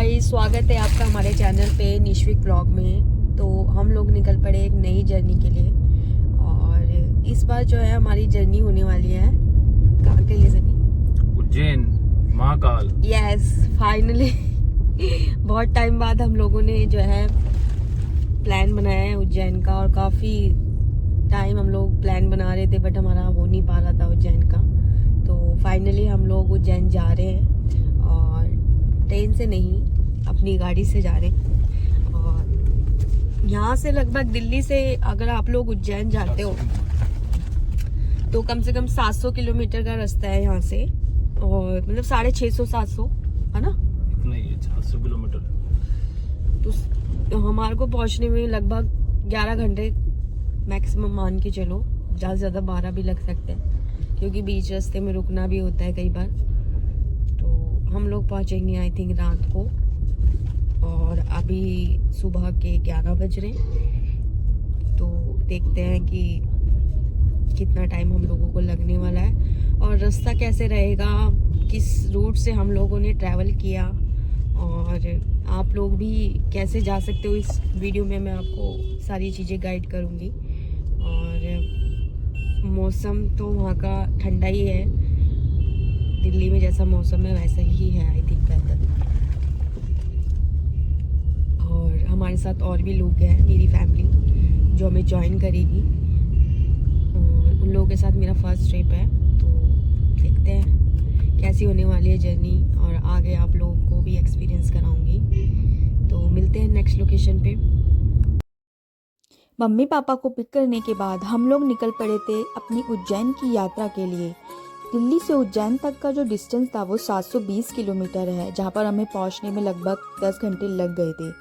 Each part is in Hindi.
गाइस, स्वागत है आपका हमारे चैनल पे निश्विक ब्लॉग में। तो हम लोग निकल पड़े एक नई जर्नी के लिए और इस बार जो है हमारी जर्नी होने वाली है कहाँ के लिए सनी? उज्जैन महाकाल। यस, फाइनली बहुत टाइम बाद हम लोगों ने जो है प्लान बनाया है उज्जैन का। और काफ़ी टाइम हम लोग प्लान बना रहे थे बट हमारा हो नहीं पा रहा था उज्जैन का। तो फाइनली हम लोग उज्जैन जा रहे हैं और ट्रेन से नहीं, अपनी गाड़ी से जा रहे हैं। और यहाँ से लगभग दिल्ली से अगर आप लोग उज्जैन जाते हो तो कम से कम 700 किलोमीटर का रास्ता है यहाँ से। और मतलब 650-700 है ना? इतना ही है, 700 किलोमीटर। तो हमारे को पहुँचने में लगभग 11 घंटे मैक्सिमम मान के चलो, ज़्यादा से ज़्यादा 12 भी लग सकते हैं क्योंकि बीच रास्ते में रुकना भी होता है कई बार। तो हम लोग पहुँचेंगे आई थिंक रात को और अभी सुबह के 11 बज रहे। तो देखते हैं कि कितना टाइम हम लोगों को लगने वाला है और रास्ता कैसे रहेगा, किस रूट से हम लोगों ने ट्रैवल किया और आप लोग भी कैसे जा सकते हो। इस वीडियो में मैं आपको सारी चीज़ें गाइड करूँगी। और मौसम तो वहाँ का ठंडा ही है, दिल्ली में जैसा मौसम है वैसा ही है आई थिंक वेदर। और हमारे साथ और भी लोग हैं, मेरी फैमिली जो हमें ज्वाइन करेगी। और उन लोगों के साथ मेरा फर्स्ट ट्रिप है, तो देखते हैं कैसी होने वाली है जर्नी और आगे आप लोगों को भी एक्सपीरियंस कराऊंगी। तो मिलते हैं नेक्स्ट लोकेशन पे। मम्मी पापा को पिक करने के बाद हम लोग निकल पड़े थे अपनी उज्जैन की यात्रा के लिए। दिल्ली से उज्जैन तक का जो डिस्टेंस था वो 720 किलोमीटर है, जहाँ पर हमें पहुँचने में लगभग 10 घंटे लग गए थे।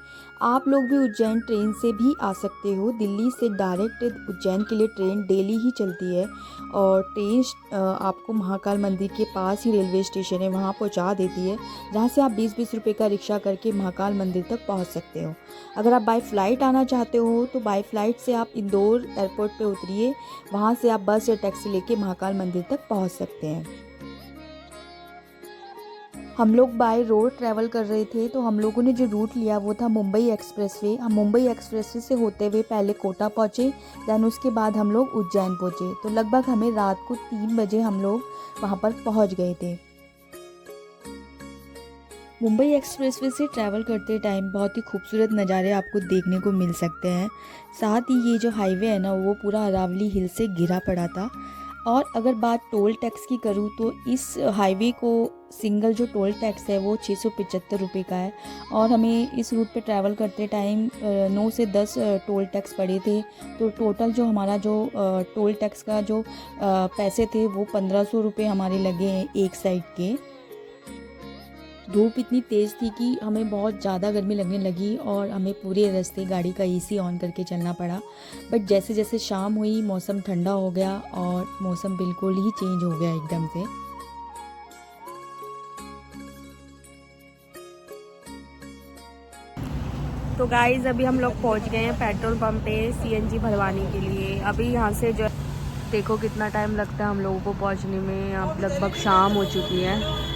आप लोग भी उज्जैन ट्रेन से भी आ सकते हो। दिल्ली से डायरेक्ट उज्जैन के लिए ट्रेन डेली ही चलती है और ट्रेन आपको महाकाल मंदिर के पास ही रेलवे स्टेशन है वहाँ पहुँचा देती है, जहाँ से आप 20-20 रुपये का रिक्शा करके महाकाल मंदिर तक पहुँच सकते हो। अगर आप बाय फ्लाइट आना चाहते हो तो बाय फ्लाइट से आप इंदौर एयरपोर्ट पे उतरिए, वहाँ से आप बस या टैक्सी लेके महाकाल मंदिर तक पहुँच सकते हैं। हम लोग बाय रोड ट्रैवल कर रहे थे, तो हम लोगों ने जो रूट लिया वो था मुंबई एक्सप्रेसवे। हम मुंबई एक्सप्रेसवे से होते हुए पहले कोटा पहुँचे, दैन उसके बाद हम लोग उज्जैन पहुँचे। तो लगभग हमें रात को 3 बजे हम लोग वहाँ पर पहुँच गए थे। मुंबई एक्सप्रेसवे से ट्रैवल करते टाइम बहुत ही खूबसूरत नज़ारे आपको देखने को मिल सकते हैं। साथ ही ये जो हाईवे है ना वो पूरा अरावली हिल से घिरा पड़ा था। और अगर बात टोल टैक्स की करूँ तो इस हाईवे को सिंगल जो टोल टैक्स है वो 675 रुपये का है। और हमें इस रूट पे ट्रैवल करते टाइम 9 से 10 टोल टैक्स पड़े थे। तो टोटल जो हमारा जो टोल टैक्स का जो पैसे थे वो 1500 रुपये हमारे लगे हैं एक साइड के। धूप इतनी तेज़ थी कि हमें बहुत ज़्यादा गर्मी लगने लगी और हमें पूरे रास्ते गाड़ी का एसी ऑन करके चलना पड़ा। बट जैसे जैसे शाम हुई मौसम ठंडा हो गया और मौसम बिल्कुल ही चेंज हो गया एकदम से। तो गाइज अभी हम लोग पहुंच गए हैं पेट्रोल पंप पे सीएनजी भरवाने के लिए। अभी यहाँ से जो देखो कितना टाइम लगता है हम लोगों को पहुंचने में। अब लगभग शाम हो चुकी है।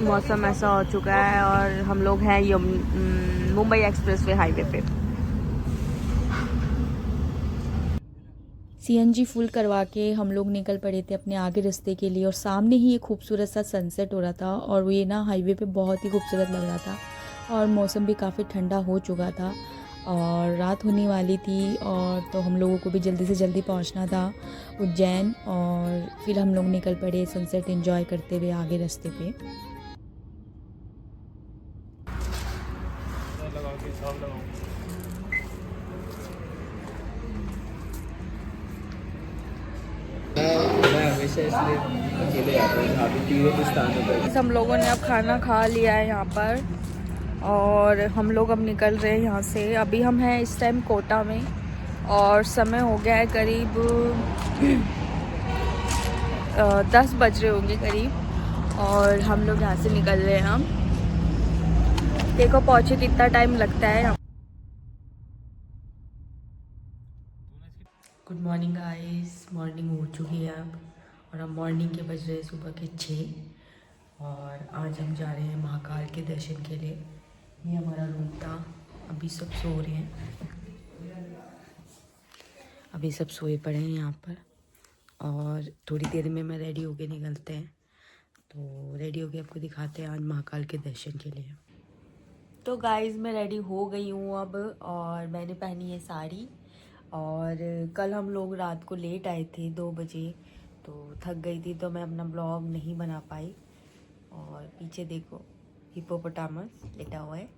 मौसम ऐसा हो चुका है और हम लोग हैं मुंबई एक्सप्रेसवे हाईवे पे। सीएनजी फुल करवा के हम लोग निकल पड़े थे अपने आगे रास्ते के लिए। और सामने ही एक खूबसूरत सा सनसेट हो रहा था और ये ना हाईवे पे बहुत ही खूबसूरत लग रहा था और मौसम भी काफ़ी ठंडा हो चुका था और रात होने वाली थी। और तो हम लोगों को भी जल्दी से जल्दी पहुंचना था उज्जैन और फिर हम लोग निकल पड़े सनसेट एंजॉय करते हुए आगे रास्ते पे। हम लोगों ने अब खाना खा लिया है यहाँ पर और हम लोग अब निकल रहे हैं यहाँ से। अभी हम हैं इस टाइम कोटा में और समय हो गया है करीब 10 बज रहे होंगे करीब। और हम लोग यहाँ से निकल रहे हैं। हम देखो पहुँचे कितना टाइम लगता है यहाँ। गुड मॉर्निंग गाइस, मॉर्निंग हो चुकी है अब और अब मॉर्निंग के बज रहे सुबह के 6 और आज हम जा रहे हैं महाकाल के दर्शन के लिए। ये हमारा रूम था। अभी सब सो रहे हैं, अभी सब सोए पड़े हैं यहाँ पर और थोड़ी देर में मैं रेडी होके निकलते हैं। तो रेडी होके आपको दिखाते हैं आज महाकाल के दर्शन के लिए। तो गाइज़ मैं रेडी हो गई हूँ अब और मैंने पहनी है साड़ी। और कल हम लोग रात को लेट आए थे 2 बजे, तो थक गई थी तो मैं अपना ब्लॉग नहीं बना पाई। और पीछे देखो हिप्पोपोटामस लेटा हुआ है।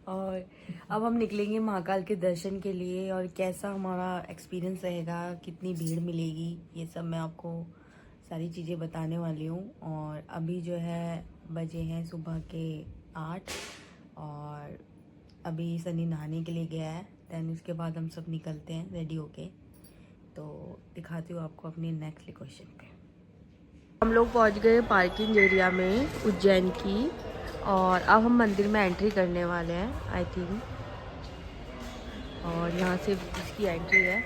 और अब हम निकलेंगे महाकाल के दर्शन के लिए और कैसा हमारा एक्सपीरियंस रहेगा, कितनी भीड़ मिलेगी, ये सब मैं आपको सारी चीज़ें बताने वाली हूँ। और अभी जो है बजे हैं सुबह के 8 और अभी सनी नहाने के लिए गया है। दैन उसके बाद हम सब निकलते हैं रेडी होके। तो दिखाती हूँ आपको अपने नेक्स्ट लोकेशन पे। हम लोग पहुँच गए पार्किंग एरिया में उज्जैन की और अब हम मंदिर में एंट्री करने वाले हैं आई थिंक। और यहाँ से इसकी एंट्री है।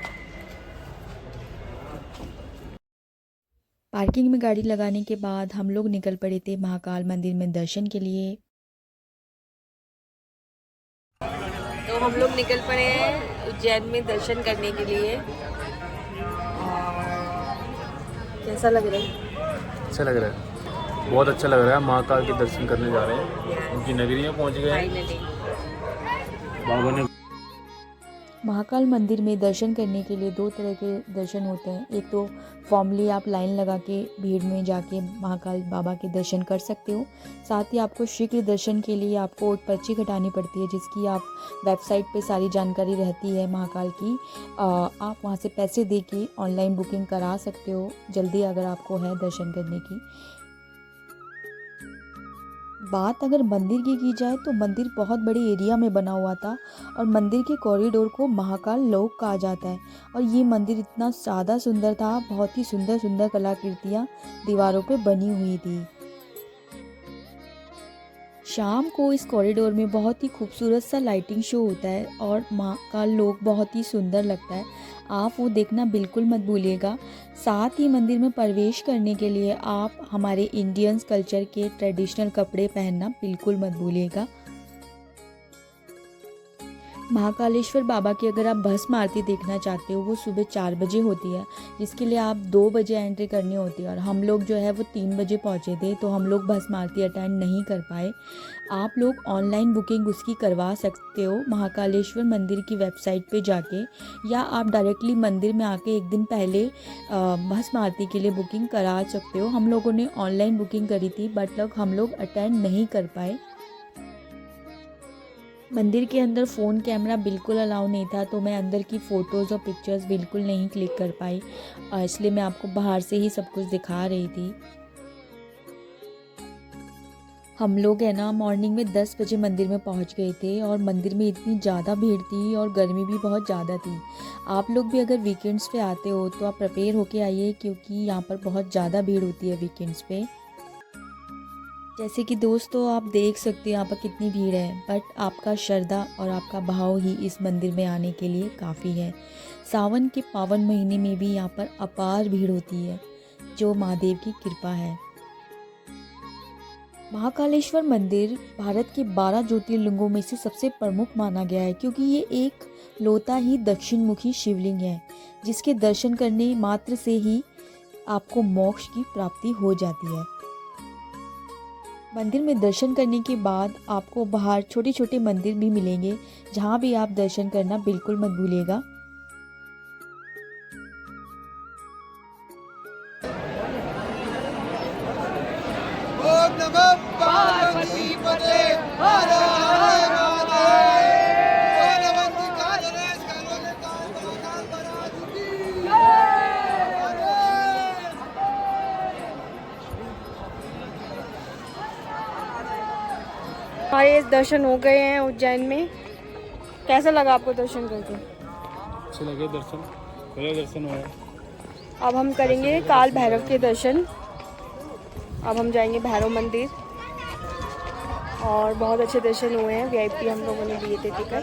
पार्किंग में गाड़ी लगाने के बाद हम लोग निकल पड़े थे महाकाल मंदिर में दर्शन के लिए। तो हम लोग निकल पड़े हैं उज्जैन में दर्शन करने के लिए। और कैसा लग रहा है? अच्छा लग रहा है, बहुत अच्छा लग रहा है। महाकाल के दर्शन करने जा रहे हैं, उनकी नगरी में पहुंच गए फाइनली। बाबा ने महाकाल मंदिर में दर्शन करने के लिए 2 तरह के दर्शन होते हैं। एक तो फॉर्मली आप लाइन लगा के भीड़ में जाके महाकाल बाबा के दर्शन कर सकते हो। साथ ही आपको शीघ्र दर्शन के लिए आपको एक पर्ची कटानी पड़ती है, जिसकी आप वेबसाइट पे सारी जानकारी रहती है महाकाल की। आप वहाँ से पैसे दे के ऑनलाइन बुकिंग करा सकते हो जल्दी अगर आपको है दर्शन करने की। बात अगर मंदिर की जाए तो मंदिर बहुत बड़े एरिया में बना हुआ था और मंदिर के कॉरिडोर को महाकाल लोक कहा जाता है। और ये मंदिर इतना ज़्यादा सुंदर था, बहुत ही सुंदर सुंदर कलाकृतियाँ दीवारों पे बनी हुई थी। शाम को इस कॉरिडोर में बहुत ही खूबसूरत सा लाइटिंग शो होता है और महाकाल लोक बहुत ही सुंदर लगता है। आप वो देखना बिल्कुल मत भूलिएगा। साथ ही मंदिर में प्रवेश करने के लिए आप हमारे इंडियंस कल्चर के ट्रेडिशनल कपड़े पहनना बिल्कुल मत भूलिएगा। महाकालेश्वर बाबा की अगर आप भस्म आरती देखना चाहते हो वो सुबह 4 बजे होती है, जिसके लिए आप 2 बजे एंट्री करनी होती है। और हम लोग जो है वो 3 बजे पहुँचे थे, तो हम लोग भस्म आरती अटेंड नहीं कर पाए। आप लोग ऑनलाइन बुकिंग उसकी करवा सकते हो महाकालेश्वर मंदिर की वेबसाइट पे जाके, या आप डायरेक्टली मंदिर में आके एक दिन पहले भस्म आरती के लिए बुकिंग करा सकते हो। हम लोगों ने ऑनलाइन बुकिंग करी थी बट हम लोग अटेंड नहीं कर पाए। मंदिर के अंदर फ़ोन कैमरा बिल्कुल अलाउ नहीं था, तो मैं अंदर की फ़ोटोज़ और पिक्चर्स बिल्कुल नहीं क्लिक कर पाई, इसलिए मैं आपको बाहर से ही सब कुछ दिखा रही थी। हम लोग है ना मॉर्निंग में 10 बजे मंदिर में पहुंच गए थे और मंदिर में इतनी ज़्यादा भीड़ थी और गर्मी भी बहुत ज़्यादा थी। आप लोग भी अगर वीकेंड्स पे आते हो तो आप प्रिपेयर होके आइए, क्योंकि यहाँ पर बहुत ज़्यादा भीड़ होती है वीकेंड्स पे। जैसे कि दोस्तों आप देख सकते हो यहाँ पर कितनी भीड़ है, बट आपका श्रद्धा और आपका भाव ही इस मंदिर में आने के लिए काफ़ी है। सावन के पावन महीने में भी यहाँ पर अपार भीड़ होती है, जो महादेव की कृपा है। महाकालेश्वर मंदिर भारत के 12 ज्योतिर्लिंगों में से सबसे प्रमुख माना गया है, क्योंकि ये एक लौता ही दक्षिण मुखी शिवलिंग है, जिसके दर्शन करने मात्र से ही आपको मोक्ष की प्राप्ति हो जाती है। मंदिर में दर्शन करने के बाद आपको बाहर छोटे छोटे मंदिर भी मिलेंगे, जहाँ भी आप दर्शन करना बिल्कुल मत भूलिएगा। ओम नमः पार्वती पते हर हर महादेव। हमारे दर्शन हो गए हैं उज्जैन में। कैसा लगा आपको दर्शन करके? अच्छे लगे दर्शन, पहले दर्शन हुआ। अब हम करेंगे काल भैरव के दर्शन। अब हम जाएंगे भैरव मंदिर और बहुत अच्छे दर्शन हुए हैं। VIP हम लोगों ने लिए थे टिकट।